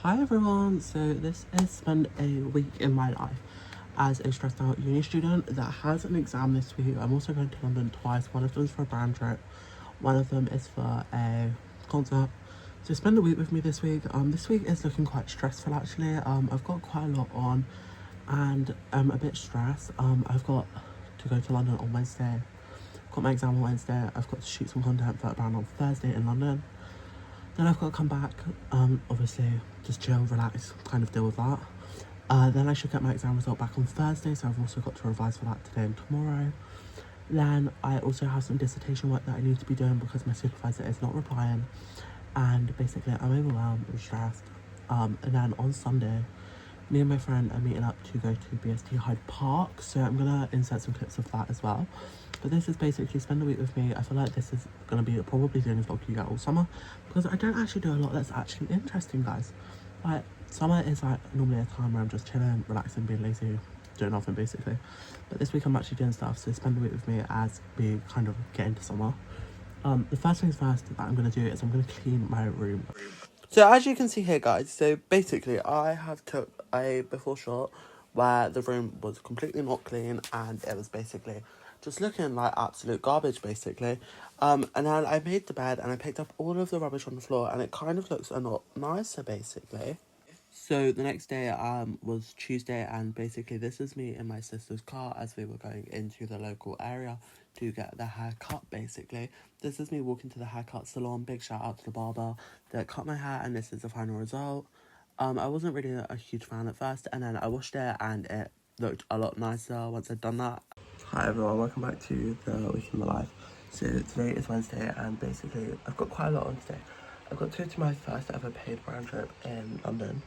Hi everyone, so this is spend a week in my life as a stressed out uni student that has an exam this week. I'm also going to London twice. One of them is for a brand trip, one of them is for a concert. So spend the week with me this week. This week is looking quite stressful actually. I've got quite a lot on and I'm a bit stressed. I've got to go to London on Wednesday. Got my exam on Wednesday. I've got to shoot some content for a brand on Thursday in London. Then I've got to come back, obviously just chill, relax, kind of deal with that. Then I should get my exam result back on Thursday, so I've also got to revise for that today and tomorrow. Then I also have some dissertation work that I need to be doing because my supervisor is not replying. And basically I'm overwhelmed and stressed. And then on Sunday, me and my friend are meeting up to go to BST Hyde Park, so I'm gonna insert some clips of that as well. But this is basically spend the week with me. I feel like this is gonna be probably the only vlog you get all summer because I don't actually do a lot that's actually interesting, guys. Like summer is like normally a time where I'm just chilling, relaxing, being lazy, doing nothing basically. But this week I'm actually doing stuff, so spend the week with me as we kind of get into summer. The first things first that I'm gonna do is I'm gonna clean my room. So as you can see here, guys, so basically I have took a before shot where the room was completely not clean and it was basically just looking like absolute garbage basically. And then I made the bed and I picked up all of the rubbish on the floor and it kind of looks a lot nicer basically. So the next day was Tuesday and basically this is me in my sister's car as we were going into the local area to get the hair cut basically. This is me walking to the haircut salon. Big shout out to the barber that cut my hair and this is the final result. I wasn't really a huge fan at first and then I washed it and it looked a lot nicer once I'd done that. Hi everyone, welcome back to the week in my life. So today is Wednesday and basically I've got quite a lot on today. I've got to my first ever paid brand trip in London.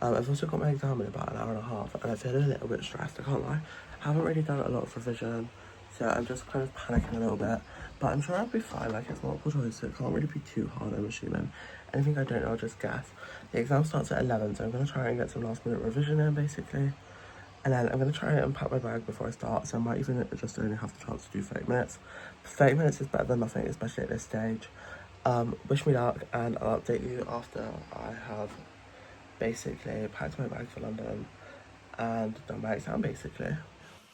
I've also got my exam in about an hour and a half and I feel a little bit stressed, I can't lie. I haven't really done a lot of revision, so I'm just kind of panicking a little bit. But I'm sure I'll be fine, like it's multiple choice, so it can't really be too hard, I'm assuming. Anything I don't know, I'll just guess. The exam starts at 11, so I'm going to try and get some last minute revision in, basically. And then I'm going to try and unpack my bag before I start, so I might even just only have the chance to do 30 minutes. 30 minutes is better than nothing, especially at this stage. Wish me luck, and I'll update you after I have basically packed my bag for London and done my exam, basically.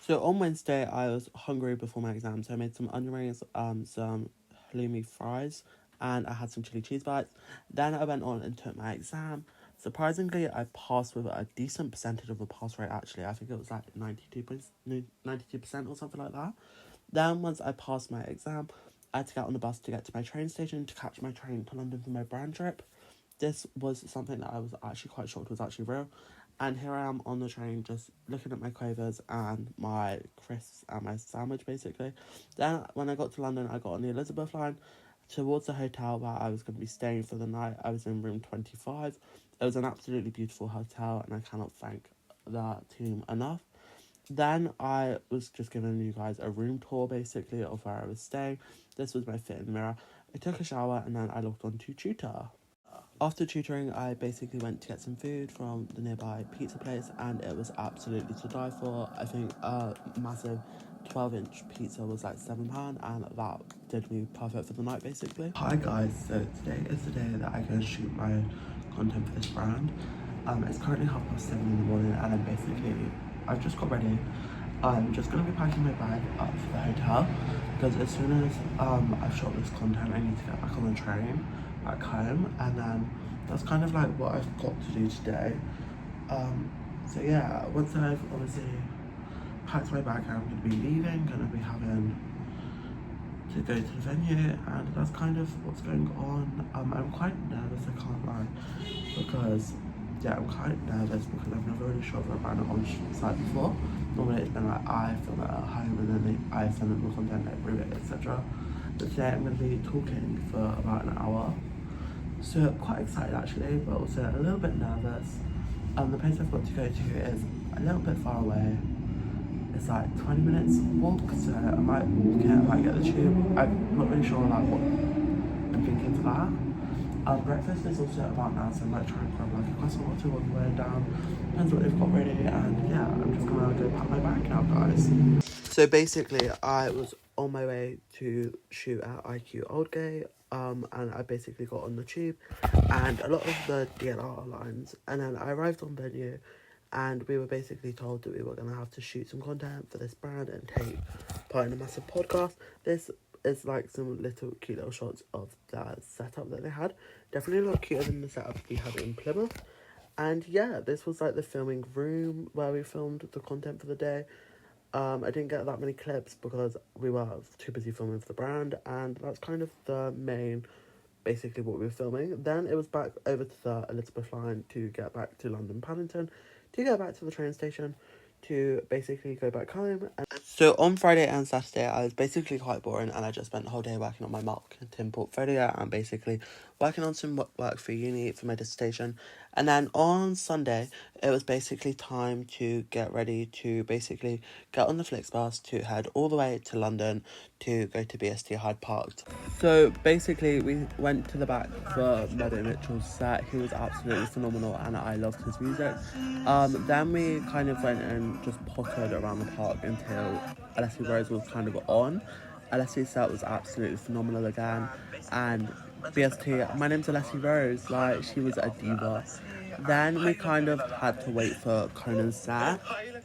So on Wednesday, I was hungry before my exam, so I made some onion rings, some halloumi fries, and I had some chili cheese bites. Then I went on and took my exam. Surprisingly, I passed with a decent percentage of a pass rate, actually. I think it was like 92% or something like that. Then once I passed my exam, I had to get on the bus to get to my train station to catch my train to London for my brand trip. This was something that I was actually quite shocked was actually real. And here I am on the train just looking at my quavers and my crisps and my sandwich basically. Then when I got to London, I got on the Elizabeth line towards the hotel where I was going to be staying for the night. I was in room 25. It was an absolutely beautiful hotel and I cannot thank the team enough. Then I was just giving you guys a room tour basically of where I was staying. This was my fit in mirror. I took a shower and then I logged on to tutor. After tutoring, I basically went to get some food from the nearby pizza place and it was absolutely to die for. I think a massive 12-inch pizza was like £7 and that did me perfect for the night basically. Hi guys, so today is the day that I go shoot my content for this brand. It's currently 7:30 in the morning and I'm basically, I've just got ready. I'm just going to be packing my bag up for the hotel because as soon as I've shot this content, I need to get back on the train back home, and then that's kind of like what I've got to do today. So yeah, once I've obviously packed my bag, I'm going to be leaving, going to be having to go to the venue, and that's kind of what's going on. I'm quite nervous, I can't lie, because yeah, I'm quite nervous because I've never really shot for a brand on site before. Normally it's been like I film it at home and then I send them the content, like review it, etc. But today I'm going to be talking for about an hour. So quite excited actually, but also a little bit nervous. The place I've got to go to is a little bit far away. It's like 20 minutes walk, so I might walk it, I might get the tube. I'm not really sure like what I'm thinking for that. Breakfast is also about now, so I might try and grab like a croissant or two on the way down. Depends what they've got ready, and yeah, I'm just gonna go pack my bag now, guys. So basically, I was on my way to shoot at IQ Oldgate. and I basically got on the tube and a lot of the DLR lines, and then I arrived on venue and we were basically told that we were going to have to shoot some content for this brand and take part in a massive podcast. This is like some little cute little shots of the setup that they had. Definitely a lot cuter than the setup we had in Plymouth. And yeah, this was like the filming room where we filmed the content for the day. I didn't get that many clips because we were too busy filming for the brand, and that's kind of the main, basically what we were filming. Then it was back over to the Elizabeth line to get back to London Paddington, to go back to the train station, to basically go back home. And so on Friday and Saturday, I was basically quite boring, and I just spent the whole day working on my marketing portfolio and basically working on some work for uni for my dissertation. And then on Sunday, it was basically time to get ready to basically get on the Flixbus to head all the way to London to go to BST Hyde Park. So basically, we went to the back for Meadow Mitchell's set. He was absolutely phenomenal, and I loved his music. Then we kind of went and just pottered around the park until Alessi Rose was kind of on. Alessi's set was absolutely phenomenal again, and BST, my name's Alessi Rose, like, she was a diva. Then we kind of had to wait for Conan's set,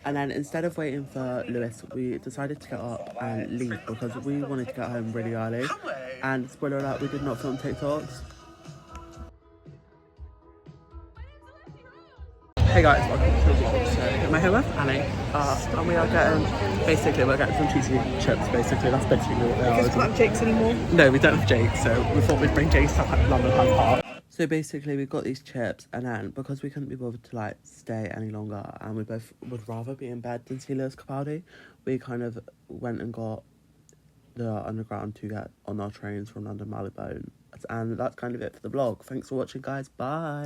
and then instead of waiting for Lewis, we decided to get up and leave because we wanted to get home really early. And spoiler alert, we did not film TikToks. Hey guys, welcome to the vlog. So I'm here with Annie, and we are we're getting some cheesy chips, basically. That's basically what they are. Because we don't have Jake's anymore. No, we don't have Jake, so we thought we'd bring Jake to London Hyde Park. So basically we got these chips, and then because we couldn't be bothered to like stay any longer, and we both would rather be in bed than see Lewis Capaldi, we kind of went and got the underground to get on our trains from London Marylebone. And that's kind of it for the vlog. Thanks for watching, guys. Bye.